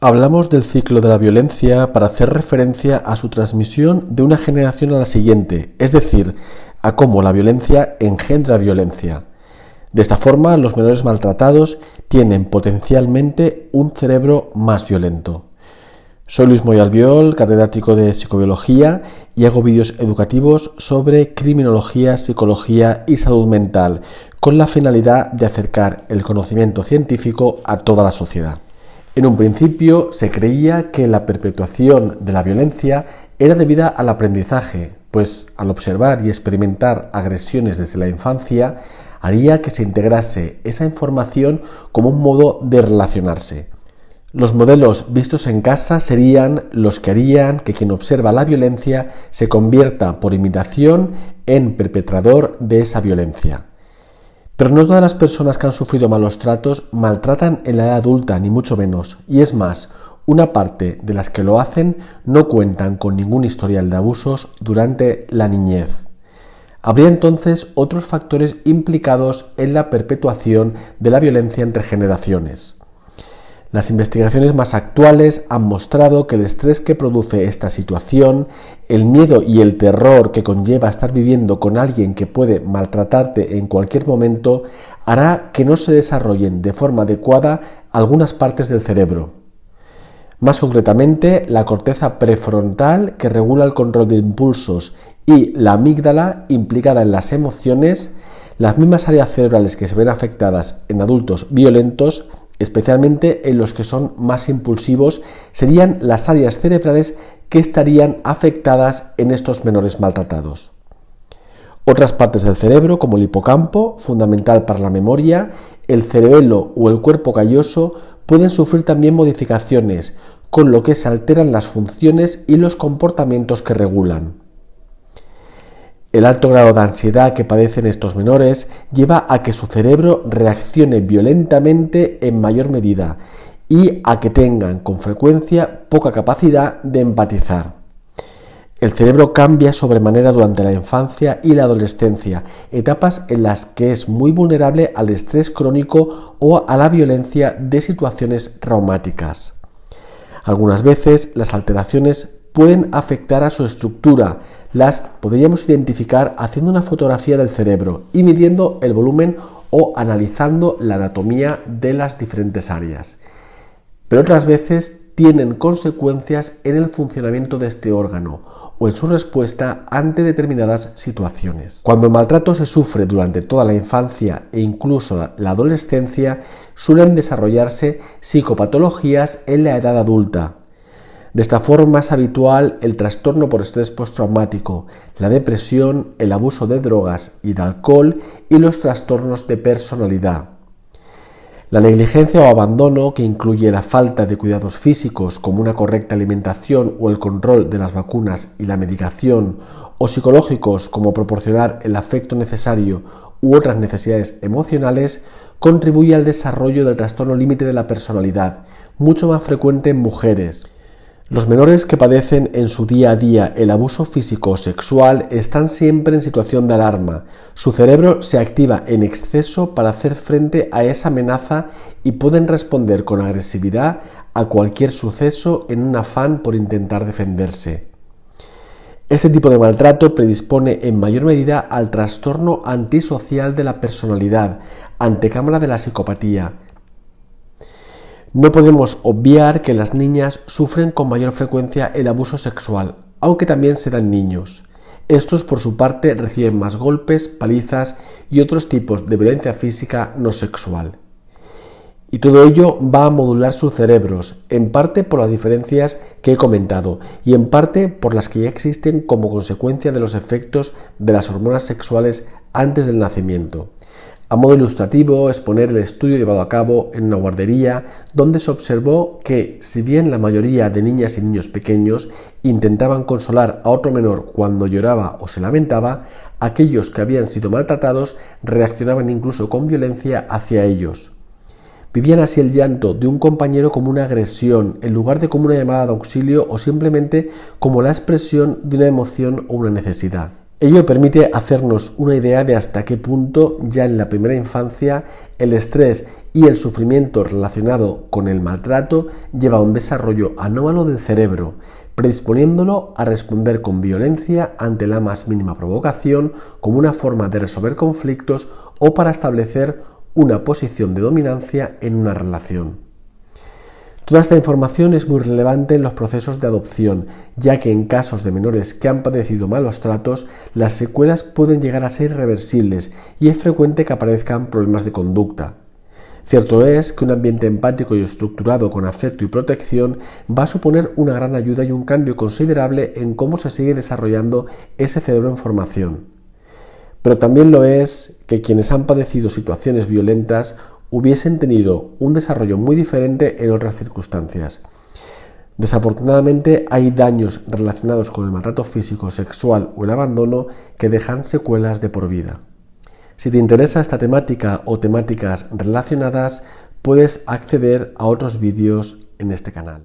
Hablamos del ciclo de la violencia para hacer referencia a su transmisión de una generación a la siguiente, es decir, a cómo la violencia engendra violencia. De esta forma, los menores maltratados tienen potencialmente un cerebro más violento. Soy Luis Moya Albiol, catedrático de psicobiología, y hago vídeos educativos sobre criminología, psicología y salud mental, con la finalidad de acercar el conocimiento científico a toda la sociedad. En un principio se creía que la perpetuación de la violencia era debida al aprendizaje, pues al observar y experimentar agresiones desde la infancia haría que se integrase esa información como un modo de relacionarse. Los modelos vistos en casa serían los que harían que quien observa la violencia se convierta por imitación en perpetrador de esa violencia. Pero no todas las personas que han sufrido malos tratos maltratan en la edad adulta, ni mucho menos. Y es más, una parte de las que lo hacen no cuentan con ningún historial de abusos durante la niñez. Habría entonces otros factores implicados en la perpetuación de la violencia entre generaciones. Las investigaciones más actuales han mostrado que el estrés que produce esta situación, el miedo y el terror que conlleva estar viviendo con alguien que puede maltratarte en cualquier momento, hará que no se desarrollen de forma adecuada algunas partes del cerebro. Más concretamente, la corteza prefrontal, que regula el control de impulsos, y la amígdala, implicada en las emociones, las mismas áreas cerebrales que se ven afectadas en adultos violentos, especialmente en los que son más impulsivos, serían las áreas cerebrales que estarían afectadas en estos menores maltratados. Otras partes del cerebro, como el hipocampo, fundamental para la memoria, el cerebelo o el cuerpo calloso, pueden sufrir también modificaciones, con lo que se alteran las funciones y los comportamientos que regulan. El alto grado de ansiedad que padecen estos menores lleva a que su cerebro reaccione violentamente en mayor medida y a que tengan con frecuencia poca capacidad de empatizar. El cerebro cambia sobremanera durante la infancia y la adolescencia, etapas en las que es muy vulnerable al estrés crónico o a la violencia de situaciones traumáticas. Algunas veces las alteraciones pueden afectar a su estructura. Las podríamos identificar haciendo una fotografía del cerebro y midiendo el volumen o analizando la anatomía de las diferentes áreas. Pero otras veces tienen consecuencias en el funcionamiento de este órgano o en su respuesta ante determinadas situaciones. Cuando el maltrato se sufre durante toda la infancia e incluso la adolescencia, suelen desarrollarse psicopatologías en la edad adulta. De esta forma es habitual el trastorno por estrés postraumático, la depresión, el abuso de drogas y de alcohol y los trastornos de personalidad. La negligencia o abandono, que incluye la falta de cuidados físicos como una correcta alimentación o el control de las vacunas y la medicación, o psicológicos como proporcionar el afecto necesario u otras necesidades emocionales, contribuye al desarrollo del trastorno límite de la personalidad, mucho más frecuente en mujeres. Los menores que padecen en su día a día el abuso físico o sexual están siempre en situación de alarma. Su cerebro se activa en exceso para hacer frente a esa amenaza y pueden responder con agresividad a cualquier suceso en un afán por intentar defenderse. Este tipo de maltrato predispone en mayor medida al trastorno antisocial de la personalidad, antecámara de la psicopatía. No podemos obviar que las niñas sufren con mayor frecuencia el abuso sexual, aunque también se dan niños. Estos, por su parte, reciben más golpes, palizas y otros tipos de violencia física no sexual. Y todo ello va a modular sus cerebros, en parte por las diferencias que he comentado y en parte por las que ya existen como consecuencia de los efectos de las hormonas sexuales antes del nacimiento. A modo ilustrativo, exponer el estudio llevado a cabo en una guardería donde se observó que, si bien la mayoría de niñas y niños pequeños intentaban consolar a otro menor cuando lloraba o se lamentaba, aquellos que habían sido maltratados reaccionaban incluso con violencia hacia ellos. Vivían así el llanto de un compañero como una agresión, en lugar de como una llamada de auxilio o simplemente como la expresión de una emoción o una necesidad. Ello permite hacernos una idea de hasta qué punto ya en la primera infancia el estrés y el sufrimiento relacionado con el maltrato lleva a un desarrollo anómalo del cerebro, predisponiéndolo a responder con violencia ante la más mínima provocación como una forma de resolver conflictos o para establecer una posición de dominancia en una relación. Toda esta información es muy relevante en los procesos de adopción, ya que en casos de menores que han padecido malos tratos, las secuelas pueden llegar a ser irreversibles y es frecuente que aparezcan problemas de conducta. Cierto es que un ambiente empático y estructurado con afecto y protección va a suponer una gran ayuda y un cambio considerable en cómo se sigue desarrollando ese cerebro en formación. Pero también lo es que quienes han padecido situaciones violentas hubiesen tenido un desarrollo muy diferente en otras circunstancias. Desafortunadamente hay daños relacionados con el maltrato físico, sexual o el abandono que dejan secuelas de por vida. Si te interesa esta temática o temáticas relacionadas, puedes acceder a otros vídeos en este canal.